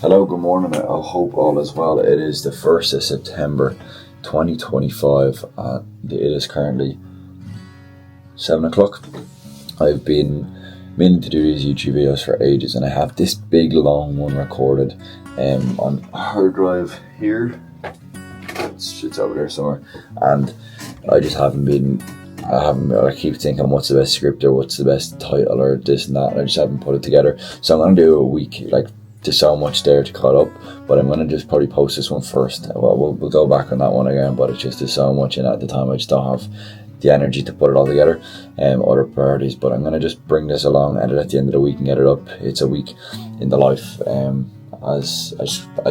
Hello, good morning. I hope all is well. It is the 1st of September 2025 and it is currently 7 o'clock. I've been meaning to do these YouTube videos for ages and I have this big long one recorded on a hard drive here. It's over there somewhere, and I just haven't been. I keep thinking, what's the best script or what's the best title or this and that, and I just haven't put it together. So I'm gonna do a week. There's so much there to cut up, but I'm gonna just probably post this one first. Well, we'll go back on that one again, but it's just there's so much in it at the time. I just don't have the energy to put it all together. Other priorities, but I'm gonna just bring this along, edit at the end of the week, and get it up. It's a week in the life. I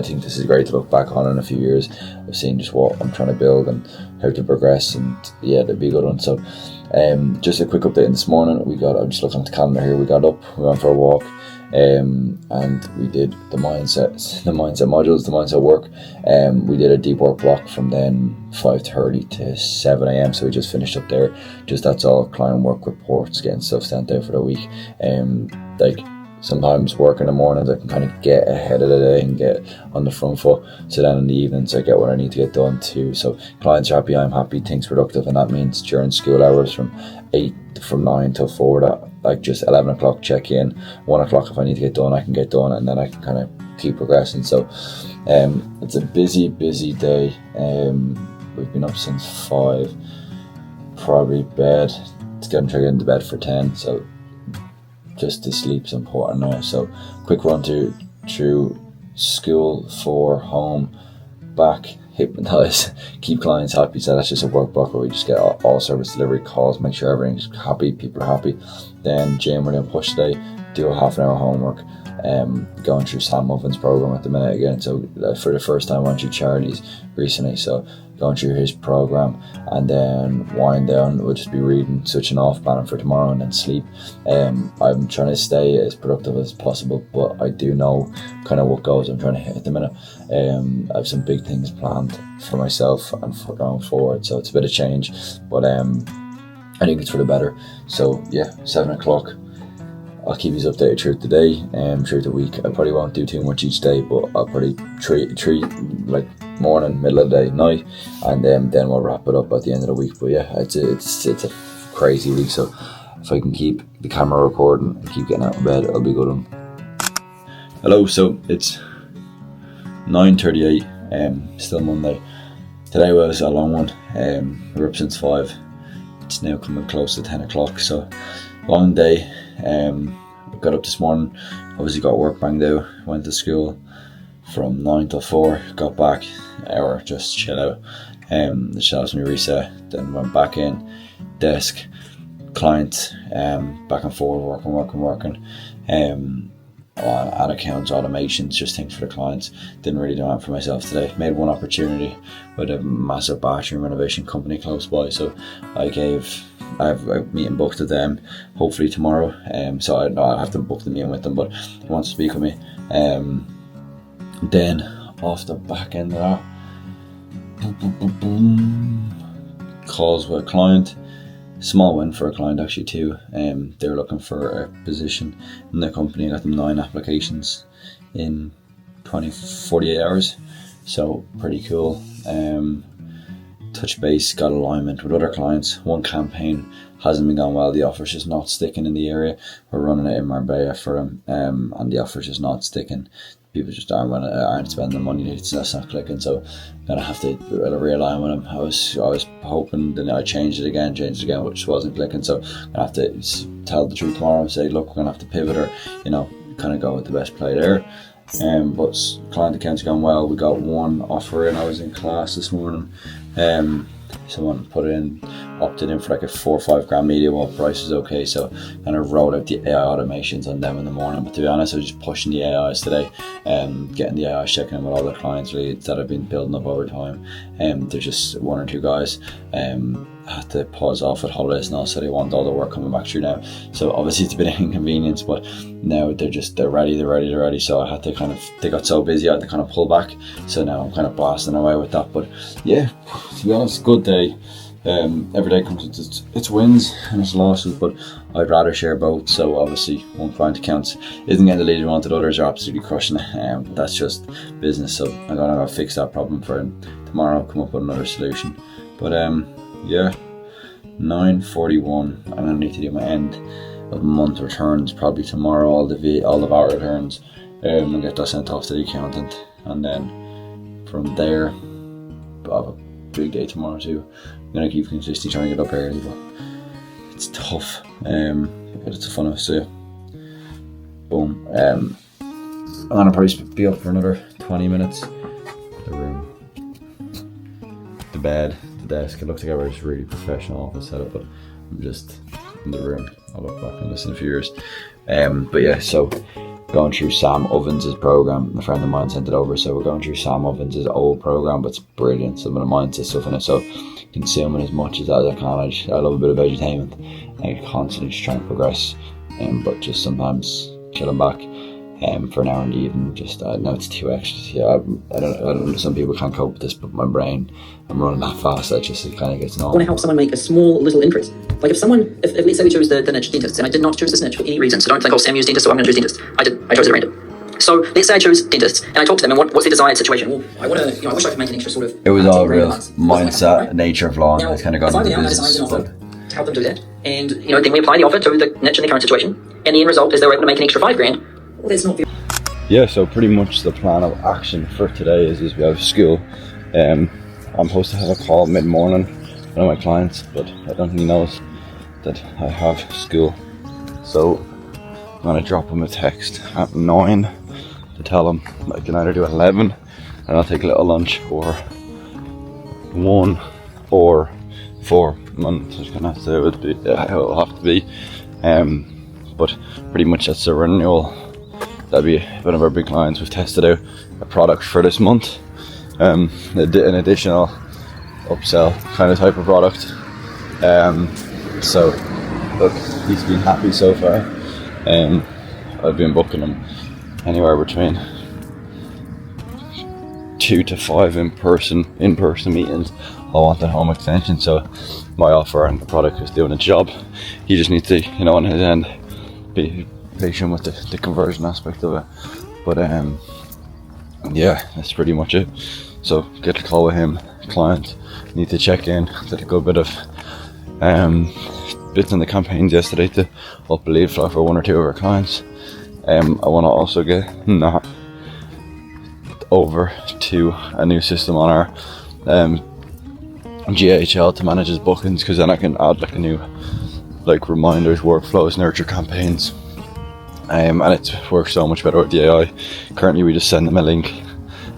think this is great to look back on in a few years. I've seen just what I'm trying to build and how to progress, and yeah, that'd be a good one. So, just a quick update. This morning I'm just looking at the calendar here. We got up, we went for a walk, and we did the mindset modules, the mindset work. We did a deep work block from then 5:30 to 7 a.m. So we just finished up there. Just that's all client work reports, getting stuff sent out for the week. Sometimes work in the mornings I can kind of get ahead of the day and get on the front foot, so then in the evenings I get what I need to get done too. So clients are happy, I'm happy, things productive, and that means during school hours from 9 till 4, that just 11 o'clock check in, 1 o'clock if I need to get done I can get done, and then I can kind of keep progressing. So it's a busy day. We've been up since 5, probably bed, it's getting to get into bed for 10, so just to sleep's important now. So quick run through school, for home, back, hypnotize, keep clients happy. So that's just a work block where we just get all service delivery calls, make sure everything's happy, people are happy. Then gym, we're doing push day, do a half an hour homework. Going through Sam Muffin's program at the minute again, so for the first time I went through Charlie's recently, so going through his program, and then wind down, we'll just be reading, switching off, planning for tomorrow, and then sleep. I'm trying to stay as productive as possible, but I do know kind of what goals I'm trying to hit at the minute. I have some big things planned for myself and for going forward, so it's a bit of change, but I think it's for the better. So yeah, 7 o'clock. I'll keep you updated through the day and through the week. I probably won't do too much each day, but I'll probably treat like morning, middle of the day, night, and then we'll wrap it up at the end of the week. But yeah, it's a crazy week. So if I can keep the camera recording and keep getting out of bed, it'll be good one. Hello, so it's 9:38. Still Monday. Today was a long one. We're up since 5. It's now coming close to 10 o'clock. So long day. Got up this morning, obviously got work banged out, went to school from 9 till 4, got back, hour, just chill out. The shelves me reset, then went back in, desk, client, back and forward, working. Ad accounts, automations, just things for the clients. Didn't really do that for myself today. Made one opportunity with a massive bathroom renovation company close by, so I have a meeting booked with them hopefully tomorrow. So I have to book the meeting with them, but he wants to speak with me. Then off the back end of that, calls with a client. Small win for a client actually too. They're looking for a position in the company. I got them 9 applications in 48 hours, so pretty cool. Touch base, got alignment with other clients. One campaign hasn't been going well, the offer's just not sticking in the area. We're running it in Marbella for them, and the offer's just not sticking. People just aren't spending money, it's not clicking, so I'm gonna have to realign with them. I was hoping, then I changed it again, but just wasn't clicking, so I'm gonna have to tell the truth tomorrow and say, look, we're gonna have to pivot, or kind of go with the best play there. But client accounts going well. We got one offer in. I was in class this morning. Someone opted in for like a 4 or 5 grand media. Well, price is okay, so kind of rolled out the AI automations on them in the morning. But to be honest, I was just pushing the AIs today, getting the AIs, checking in with all the clients leads that I've been building up over time. There's just 1 or 2 guys had to pause off at holidays now, so they want all the work coming back through now. So obviously it's a bit of inconvenience, but now they're ready. So I had to they got so busy, I had to kind of pull back. So now I'm kind of blasting away with that. But yeah, to be honest, good day. every day comes with its wins and its losses, but I'd rather share both. So obviously one client accounts isn't getting the lead he wanted, others are absolutely crushing it. That's just business, so I'm gonna fix that problem for him tomorrow, come up with another solution. But yeah, 9:41. I'm gonna need to do my end of month returns probably tomorrow, all the VAT returns, and get that sent off to the accountant, and then from there I have a big day tomorrow too. I'm gonna keep consistently trying to get up early, but it's tough. But it's a fun of, so yeah. Boom. I'm gonna probably be up for another 20 minutes. The room, the bed, the desk. It looks like I was really professional office setup, but I'm just in the room. I'll look back on this in a few years. But yeah, so going through Sam Ovens' program. A friend of mine sent it over, so we're going through Sam Ovens' old program, but it's brilliant. Some of the mindset stuff in it, so consuming as much as I can. I love a bit of entertainment. I constantly just trying to progress, but just sometimes chilling back for an hour in the evening. Just I know it's too extra. Yeah, I don't. Some people can't cope with this, but my brain, I'm running that fast. It kind of gets annoying. I want to help someone make a small little increase. Like if let's say we chose the niche dentist, and I did not choose this niche for any reason, so don't think, oh, Sam used dentist, so I'm going to choose dentist. I chose it at random. So let's say I chose dentists, and I talked to them, and what's their desired situation? Well, I want to, I wish I could make an extra sort of. It was all real mindset, right? Nature of law, and I kind of got into business. To help them do that, and then we apply the offer to the niche in the current situation, and the end result is they're able to make an extra $5,000. Well, that's not the. Yeah, so pretty much the plan of action for today is we have school. I'm supposed to have a call mid-morning with one of my clients, but I don't think he knows that I have school. So I'm going to drop him a text at 9 to tell him I can either do 11 and I'll take a little lunch, or 1 or 4. I'm just going to have to do it. It'll have to be. But pretty much that's the renewal. That'll be one of our big clients. We've tested out a product for this month, an additional upsell kind of type of product. So look, he's been happy so far. I've been booking him anywhere between 2 to 5 in-person meetings. I want the home extension, so my offer and the product is doing its job. He just needs to, on his end, be patient with the conversion aspect of it. But yeah, that's pretty much it. So get a call with him. Client need to check in. Did a good bit of bits in the campaigns yesterday to up a lead flow for 1 or 2 of our clients. I want to also get that over to a new system on our GHL to manage his bookings, because then I can add a new reminders, workflows, nurture campaigns, and it works so much better with the AI. Currently we just send them a link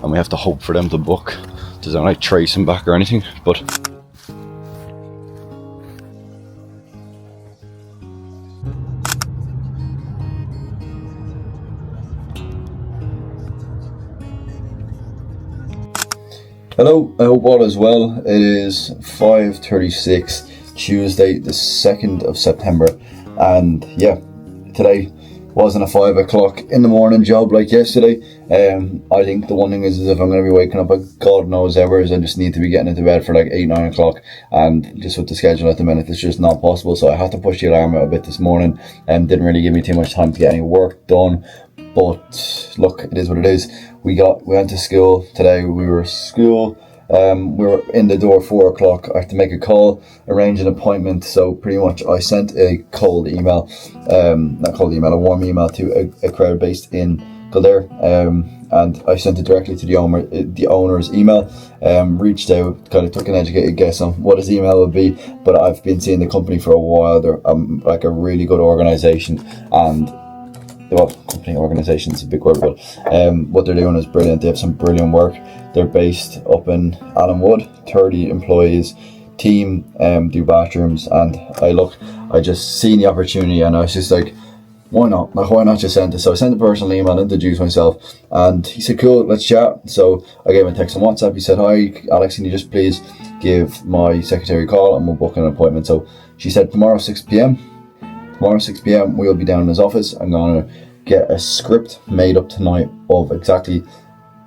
and we have to hope for them to book. There's no trace them back or anything, but hello, I hope all is well. It is 5:36, Tuesday the 2nd of September, and yeah, today wasn't a 5 o'clock in the morning job like yesterday. I think the one thing is if I'm going to be waking up at God knows hours, I just need to be getting into bed for 8-9 o'clock, and just with the schedule at the minute it's just not possible, so I had to push the alarm out a bit this morning, and didn't really give me too much time to get any work done. But look, it is what it is. We went to school today. We were at school. We were in the door 4 o'clock. I have to make a call, arrange an appointment. So pretty much I sent a cold email, a warm email to a crowd based in Kildare, and I sent it directly to the owner's email. Reached out, kind of took an educated guess on what his email would be, but I've been seeing the company for a while. They're a really good organisation, and company organisation is a big word, but what they're doing is brilliant. They have some brilliant work. They're based up in Allenwood, 30 employees, team, do bathrooms, and I just seen the opportunity, and I was just like, why not? Why not just send it? So I sent a personal email, introduced myself, and he said, cool, let's chat. So I gave him a text on WhatsApp. He said, hi Alex, can you just please give my secretary a call and we'll book an appointment. So she said tomorrow 6pm we'll be down in his office. I'm going to get a script made up tonight of exactly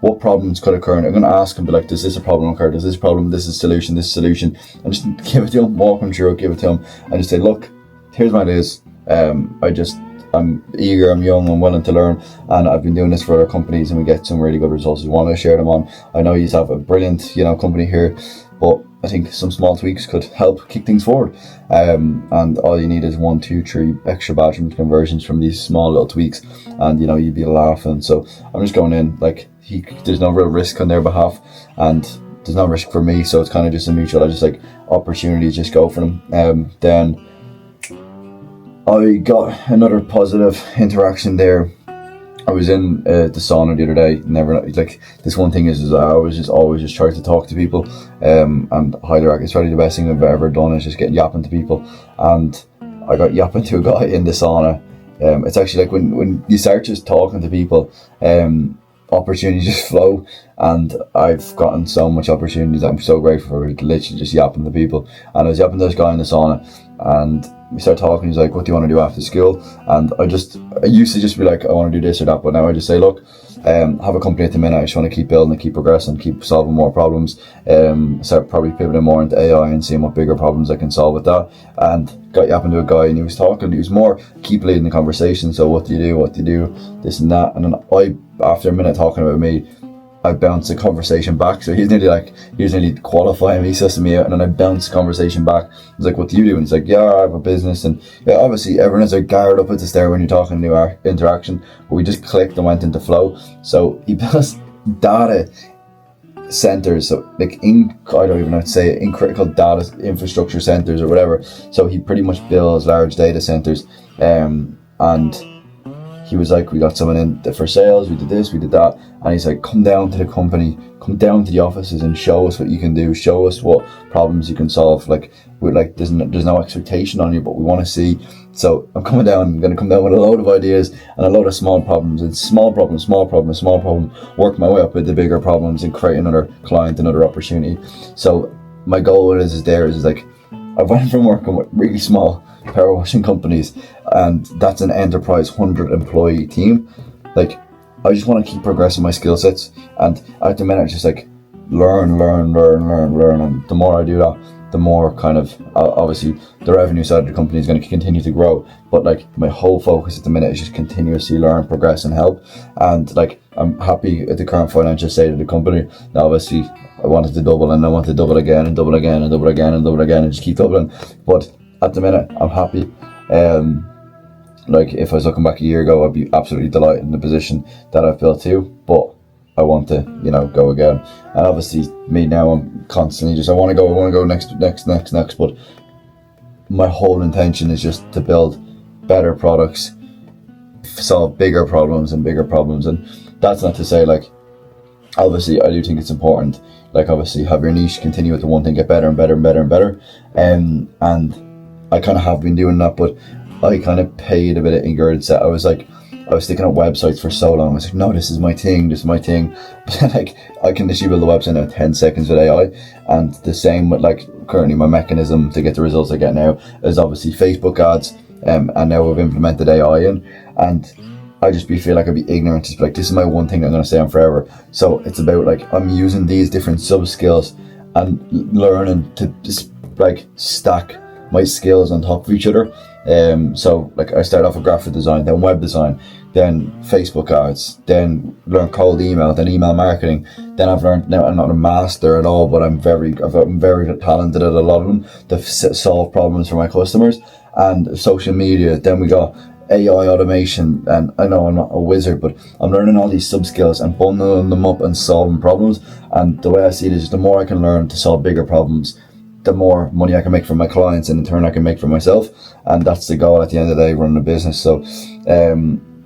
what problems could occur, and I'm going to ask him, be like, does this a problem occur, does this problem, this is solution, and just give it to him, walk him through it, give it to him, and just say, look, here's what it is. I'm eager, I'm young, I'm willing to learn, and I've been doing this for other companies, and we get some really good results. We want to share them on. I know you have a brilliant, company here, but I think some small tweaks could help kick things forward. And all you need is 1, 2, 3 extra bathroom conversions from these small little tweaks, and you'd be laughing. So I'm just going in like there's no real risk on their behalf, and there's no risk for me. So it's kind of just a mutual. I just like opportunities, just go for them. Then I got another positive interaction there. I was in the sauna the other day. This one thing is I always just try to talk to people, and highly recommend. It's probably the best thing I've ever done is just get yapping to people. And I got yapping to a guy in the sauna. It's actually like when you start just talking to people, opportunities just flow, and I've gotten so much opportunities that I'm so grateful for. Literally just yapping to people, and I was yapping to this guy in the sauna, and we started talking. He's like, what do you want to do after school? And I used to just be like, I want to do this or that, but now I just say, look, have a company at the minute. I just want to keep building and keep progressing, keep solving more problems. Start probably pivoting more into AI and seeing what bigger problems I can solve with that. And got yapping to a guy, and he was more keep leading the conversation. So what do you do, this and that. And then after a minute talking about me, I bounced the conversation back. So he was nearly qualifying me, sussing me out, and then I bounced the conversation back. I was like, what do you do? And he's like, yeah, I have a business. And yeah, obviously everyone has their guard up at the start when you're talking new interaction, but we just clicked and went into flow. So he builds data centers, so like I don't even know how to say it, in critical data infrastructure centers or whatever. So he pretty much builds large data centers, and he was like, we got someone in for sales, we did this, we did that, and he's like, come down to the company, come down to the offices and show us what you can do, show us what problems you can solve. There's no expectation on you, but we want to see. So I'm going to come down with a load of ideas and a load of small problems, and small problem, work my way up with the bigger problems and create another client, another opportunity. So my goal is like, I went from working with really small power washing companies, and that's an enterprise 100 employee team. Like, I just want to keep progressing my skill sets, and at the minute it's just like learn, and the more I do that, the more kind of obviously the revenue side of the company is going to continue to grow, but like my whole focus at the minute is just continuously learn, progress and help. And like, I'm happy at the current financial state of the company. Now obviously I wanted to double, and I want to double again and double again and double again and double again and just keep doubling, but at the minute I'm happy. Like, if I was looking back a year ago, I'd be absolutely delighted in the position that I've built to, but I want to, go again. And obviously me now, I'm constantly just, I want to go next, but my whole intention is just to build better products, solve bigger problems. And that's not to say, like, obviously I do think it's important, like, obviously have your niche, continue with the one thing, get better and better. And I kind of have been doing that, but I kind of paid a bit of ingurged set. I was sticking up websites for so long. I was like, no, this is my thing. But like, I can literally build a website in 10 seconds with AI. And the same with, like, currently my mechanism to get the results I get now is obviously Facebook ads. And now we've implemented AI in, and I just feel like I'd be ignorant to be like, this is my one thing that I'm going to stay on forever. So it's about, like, I'm using these different sub skills and learning to just like stack my skills on top of each other. So like, I started off with graphic design, then web design, then Facebook ads, then learned cold email, then email marketing. Then I've learned, now I'm not a master at all, but I'm very talented at a lot of them to solve problems for my customers. And social media, then we got AI automation, and I know I'm not a wizard, but I'm learning all these sub skills and bundling them up and solving problems. And the way I see it is, the more I can learn to solve bigger problems, the more money I can make for my clients, and in turn I can make for myself. And that's the goal at the end of the day, running a business. So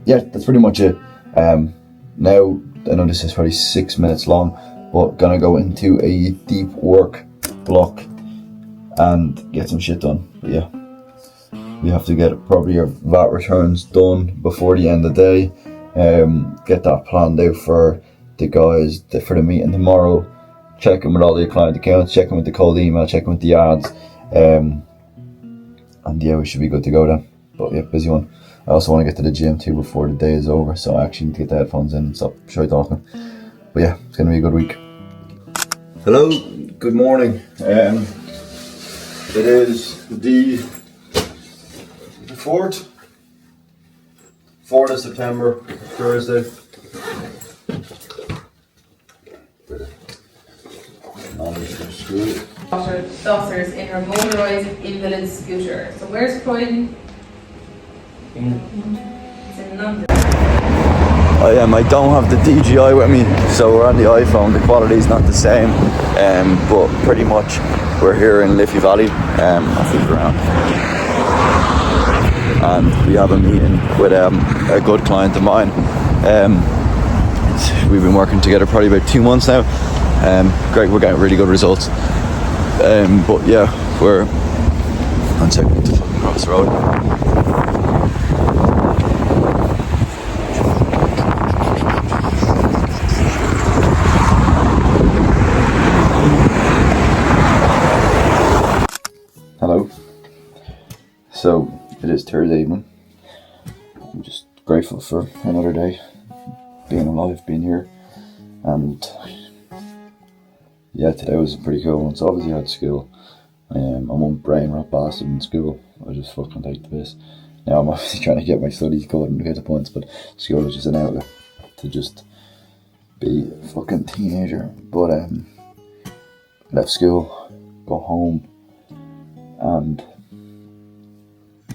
yeah, that's pretty much it. Now I know this is probably 6 minutes long, but gonna go into a deep work block and get some shit done. But yeah, we have to get probably your VAT returns done before the end of the day. Get that planned out for the guys for the meeting tomorrow. Checking with all the client accounts, checking with the cold email, checking with the ads, and yeah, we should be good to go then. But yeah, busy one. I also want to get to the gym too before the day is over, so I actually need to get the headphones in and stop shy talking. But yeah, it's going to be a good week. Hello, good morning. It is the 4th of September, Thursday. Daughters in her motorised invalid scooter. So where's Croydon? It's in London. I don't have the DJI with me, so we're on the iPhone. The quality is not the same, but pretty much we're here in Liffey Valley, off the ground, and we have a meeting with a good client of mine. We've been working together probably about 2 months now. Great, we're getting really good results. But yeah, we're one second to fucking cross the road. Hello. So it is Thursday evening. I'm just grateful for another day, being alive, being here, and yeah, today was pretty cool one. So obviously I had school. I'm one brain rot bastard in school. I just fucking take the piss. Now I'm obviously trying to get my studies going and get the points, but school is just an outlet to just be a fucking teenager. But left school, go home, and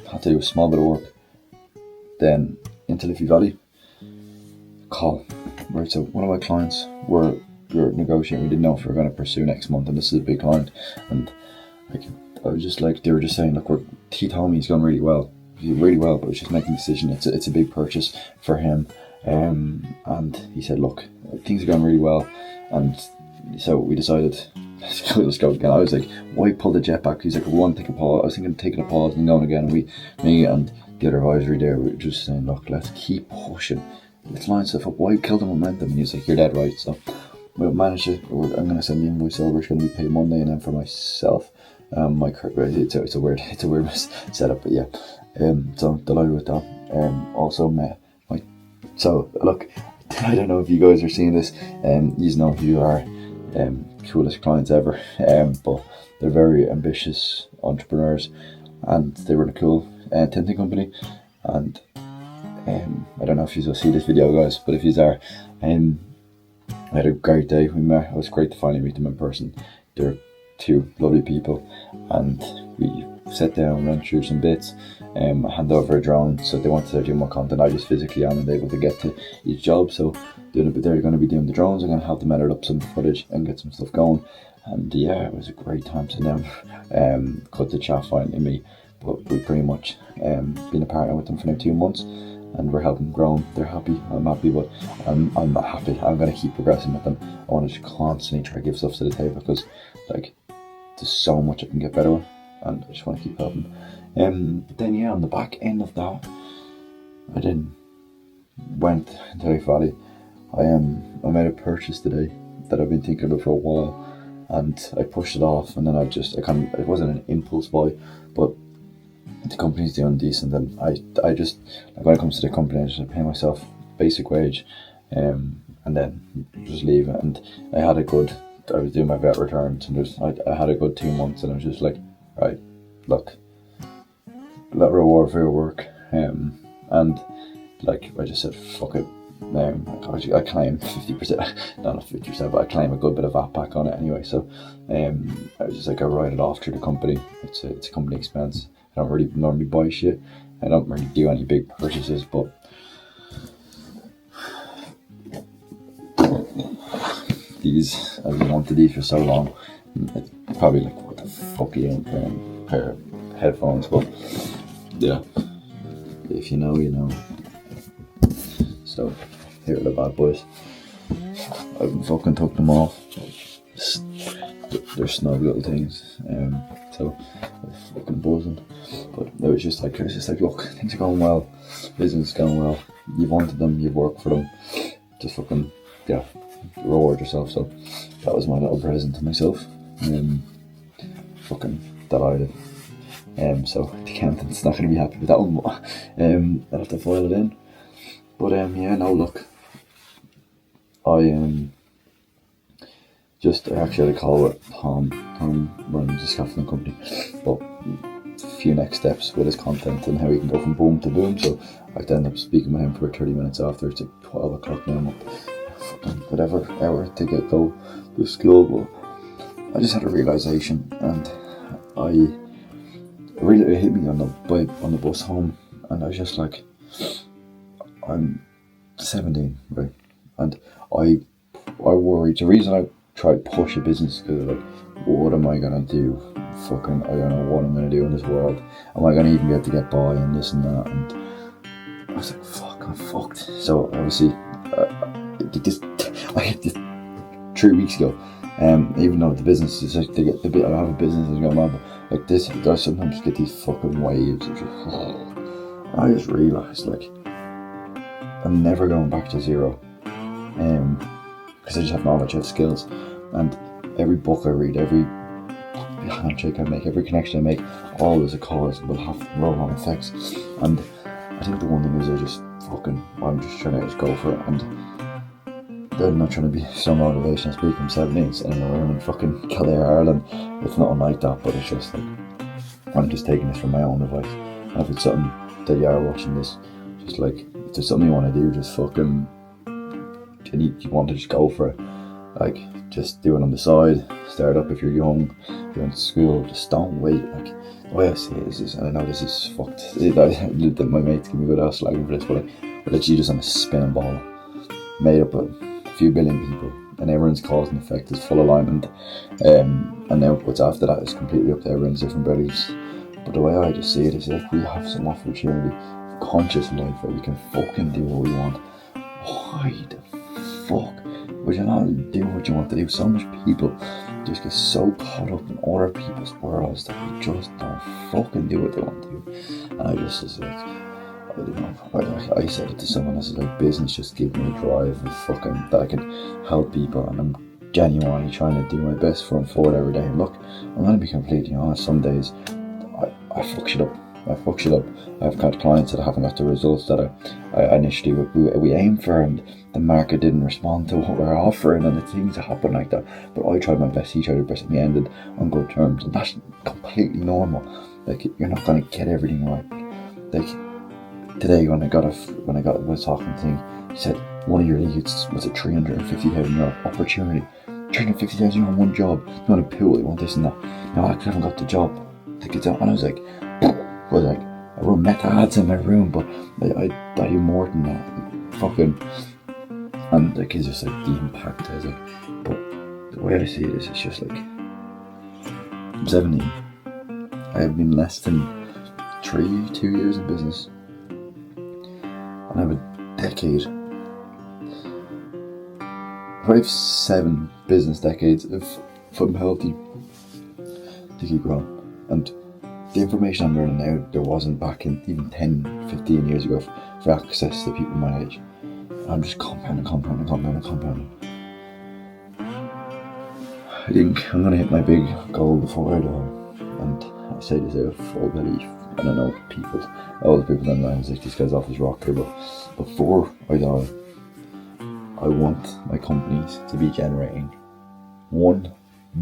had to do a small bit of work. Then into Liffey Valley. Call. Right, so one of my clients we were negotiating. We didn't know if we were going to pursue next month, and this is a big client. And like, I was just like, they were just saying, look, he told me he's gone really well, but he's just making a decision. It's a big purchase for him, and he said, look, things are going really well, and so we decided let's go again. I was like, why pull the jet back? He's like, we want to take a pause. I was thinking of taking a pause and going again. And me and the other advisory there, we were just saying, look, let's keep pushing. Let's line stuff up. Why kill the momentum? And he's like, you're dead right. So we'll manage it. I'm going to send the invoice over. It's going to be paid Monday, and then for myself, it's a weird setup, but yeah. So delighted with that. Also met so look, I don't know if you guys are seeing this. You know who you are. Coolest clients ever. But they're very ambitious entrepreneurs, and they run a cool tinting company. And I don't know if you'll see this video, guys, but if you are, I had a great day. We met. It was great to finally meet them in person. They're two lovely people, and we sat down, ran through some bits, hand over a drone. So they wanted to do more content. I just physically am able to get to each job, so they're going to be doing the drones. I'm going to help them edit up some footage and get some stuff going. And yeah, it was a great time to them. Cut the chat finally me, but we pretty much been a partner with them for now 2 months, and we're helping them grow. They're happy, I'm happy, but I'm not happy. I'm going to keep progressing with them. I want to just constantly try to give stuff to the table, because like, there's so much I can get better with, and I just want to keep helping. But then yeah, on the back end of that, I then went into Liffey Valley. I made a purchase today that I've been thinking about for a while, and I pushed it off, and then it wasn't an impulse buy, but the company's doing decent, and I just, like, when it comes to the company, I just pay myself basic wage, and then just leave it. And I was doing my vet returns, and I had a good 2 months, and I was just like, right, look, let reward for your work, and like, I just said, fuck it. I claim 50%, not 50%, but I claim a good bit of VAT back on it anyway. So I was just like, I write it off through the company. It's a company expense. I don't really normally buy shit. I don't really do any big purchases, but these, I've been wanting these for so long. It's probably like, what the fuck are you doing paying a pair of headphones? But yeah, if you know, you know. So here are the bad boys. I've fucking took them off. They're snug little things. So I'm fucking buzzing. But it was just like, look, things are going well. Business is going well. You've wanted them, you've worked for them. Just fucking, yeah, reward yourself. So that was my little present to myself. Fucking delighted. So the accountant's not going to be happy with that one, but I'll have to file it in. But yeah, no, look, I I actually had a call with Tom runs the scaffolding company, but a few next steps with his content and how he can go from boom to boom. So I ended up speaking with him for 30 minutes after. It's like 12 o'clock now. I'm up fucking whatever hour to go to school. But I just had a realisation, and it hit me on the bus home, and I was just like, I'm 17, right? And I worried. The reason I tried to push a business because like, what am I gonna do? Fucking, I don't know what I'm gonna do in this world. Am I gonna even be able to get by and this and that? And I was like, fuck, I'm fucked. So obviously, I hit this 3 weeks ago. Even though the business is like, I have a business that's going on, but like this, I sometimes get these fucking waves. I just realised like I'm never going back to zero. Because I just have knowledge, I have skills, and every book I read, every handshake I make, every connection I make, all is a cause will have roll-on effects. And I think the one thing is I'm just trying to just go for it, and I'm not trying to be some motivational speaker. I'm 17, it's anywhere in fucking Kildare, Ireland. It's not like that, but it's just like, I'm just taking this from my own advice. And if it's something that you are watching this, just like, if there's something you want to do, just fucking, you want to just go for it. Like, just do it on the side, start up if you're young, you're in school, just don't wait. Like, the way I see it is, and I know this is fucked, my mates give me good ass slagging for this, but like, literally just on a spinning ball, made up of a few billion people, and everyone's cause and effect is full alignment, and now what's after that is completely up to everyone's different beliefs. But the way I just see it is that we have some opportunity, conscious life where we can fucking do what we want. Why the fuck would you not do what you want to do? So much people just get so caught up in other people's worlds that they just don't fucking do what they want to do. And I just was like, I don't know, I said it to someone, this is like, business just give me a drive and fucking that I can help people, and I'm genuinely trying to do my best for them forward every day. And look, I'm gonna be completely honest, some days I fuck shit up. I've got clients that haven't got the results that I initially we aimed for, and the market didn't respond to what we're offering, and the things that happen like that. But I tried my best, he tried his best, and we ended on good terms, and that's completely normal. Like, you're not gonna get everything right. Like today when I was talking to him, he said one of your leads was a €350,000 opportunity. 350,000 on one job. You want a pool, you want this and that. No, I haven't got the job. And I was like, I run meta ads in my room, but I do more than that. Fucking, and like, it's just like the impact is like, but the way I see it is, it's just like, I'm 17. I have been less than 2 years in business, and I have a decade, probably 7 business decades if I'm healthy to keep going. And the information I'm learning now, there wasn't back in even 10, 15 years ago for access to people my age. I'm just compounding. I think I'm going to hit my big goal before I die. And I say this out of full belief. And I know all the people in line, like, this guy's off his rocker, but before I die, I want my companies to be generating 1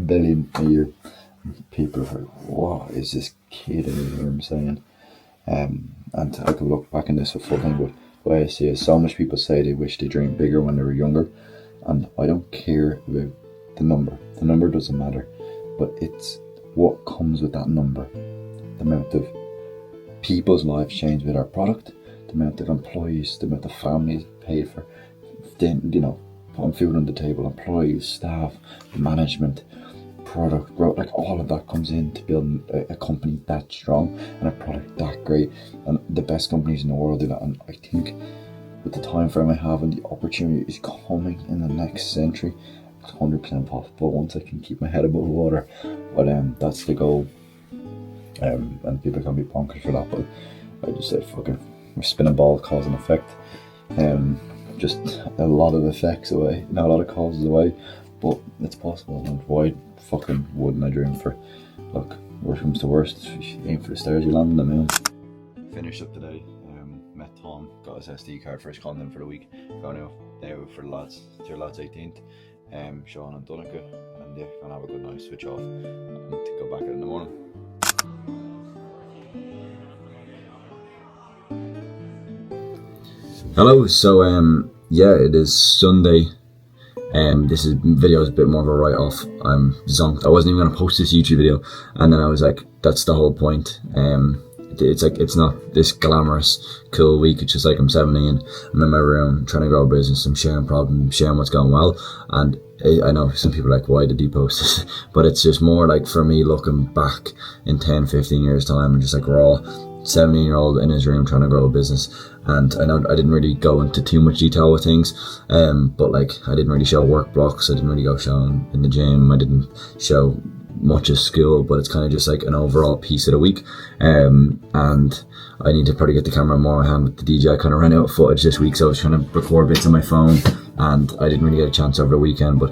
billion a year. People are like, what is this kid in here saying? And I could look back in this a full thing, but the way I see it, so much people say they wish they dreamed bigger when they were younger, and I don't care about the number. The number doesn't matter, but it's what comes with that number. The amount of people's lives change with our product, the amount of employees, the amount of families paid for, putting food on the table, employees, staff, management, product, like all of that comes in to build a company that strong and a product that great, and the best companies in the world do that. And I think with the time frame I have and the opportunity is coming in the next century, it's 100% possible once I can keep my head above water. But that's the goal, and people can be bonkers for that, but I just say fucking, we're spinning ball, cause and effect, just a lot of effects away, not a lot of causes away, but it's possible. And why fucking wouldn't I dream for? Look, worst comes to worst, you aim for the stars, you land on the moon. Finished up today, met Tom, got his SD card for his content for the week, going out now for the lads, it's your lads 18th. Sean and Donegal, and yeah, gonna have a good night, switch off, and to go back in the morning. Hello, so yeah, it is Sunday. This video is a bit more of a write-off. I'm zonked. I wasn't even gonna post this YouTube video, and then I was like, that's the whole point. It's like, it's not this glamorous, cool week. It's just like, I'm 17, I'm in my room trying to grow a business, I'm sharing problems, sharing what's going well, and I know some people are like, why did you post this? But it's just more like, for me, looking back in 10, 15 years time, and just like, we're all 17-year-old in his room trying to grow a business. And I know I didn't really go into too much detail with things, but like, I didn't really show work blocks, I didn't really go showing in the gym, I didn't show much of school, but it's kind of just like an overall piece of the week. And I need to probably get the camera more in my hand with the DJ. I kind of ran out of footage this week, so I was trying to record bits on my phone, and I didn't really get a chance over the weekend. But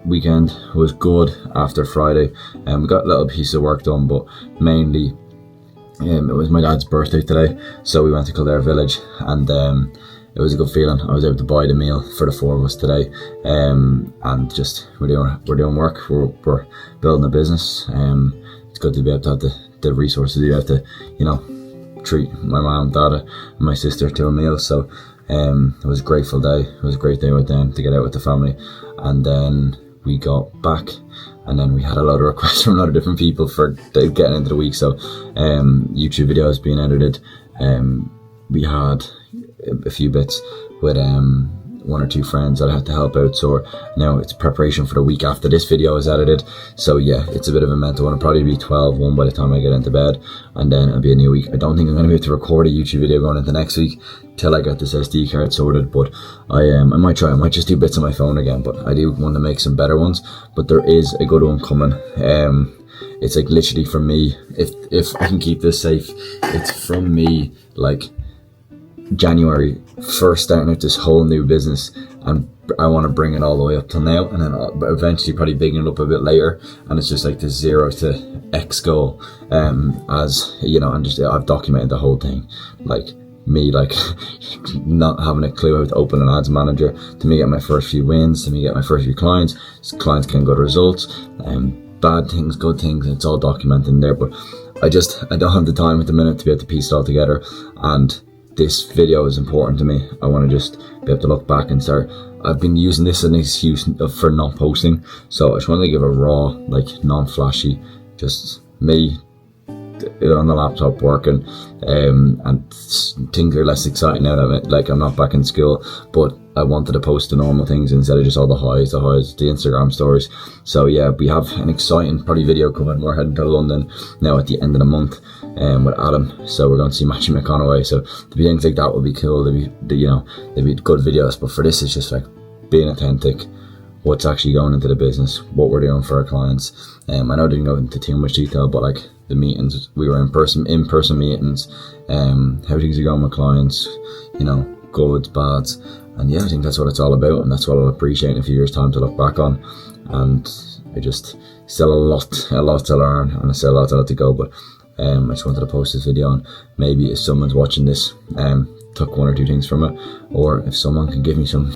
weekend was good after Friday, and we got a little piece of work done, but mainly it was my dad's birthday today, so we went to Kildare Village, and it was a good feeling. I was able to buy the meal for the 4 of us today, and just we're doing work. We're building a business. It's good to be able to have the resources to be able to, you know, treat my mom, dad, and my sister to a meal. So it was a grateful day. It was a great day with them to get out with the family, and then we got back. And then we had a lot of requests from a lot of different people for getting into the week. So YouTube videos being edited. We had a few bits with 1 or 2 friends that I had to help out. So now it's preparation for the week after this video is edited. So yeah, it's a bit of a mental one. It'll probably be 12:1 by the time I get into bed, and then it'll be a new week. I don't think I'm going to be able to record a YouTube video going into next week till I get this SD card sorted, but I might try. I might just do bits on my phone again, but I do want to make some better ones. But there is a good one coming. It's like literally from me, if I can keep this safe, it's from me like January 1st, starting out this whole new business, and I want to bring it all the way up till now, and then eventually probably bigging it up a bit later, and it's just like the 0 to X goal, as you know, and just I've documented the whole thing, like me like not having a clue how to open an ads manager, to me get my first few wins, to me get my first few clients getting good results, bad things, good things, and it's all documented in there. But I don't have the time at the minute to be able to piece it all together, and this video is important to me. I want to just be able to look back and start. I've been using this as an excuse for not posting, so I just want to give a raw, like non-flashy, just me on the laptop working, and things are less exciting now that like I'm not back in school, but I wanted to post the normal things instead of just all the highs, the Instagram stories. So yeah, we have an exciting probably video coming. We're heading to London now at the end of the month, with Adam, so we're going to see Matthew McConaughey. So the things like that will be cool. They'll be good videos, but for this it's just like being authentic, what's actually going into the business, what we're doing for our clients. I know I didn't go into too much detail, but like the meetings, we were in person meetings, how things are going with clients, you know, goods, bads, and yeah, I think that's what it's all about, and that's what I'll appreciate in a few years' time to look back on. And I just still a lot to learn, and I still a lot to go, but I just wanted to post this video, and maybe if someone's watching this, took 1 or 2 things from it, or if someone can give me some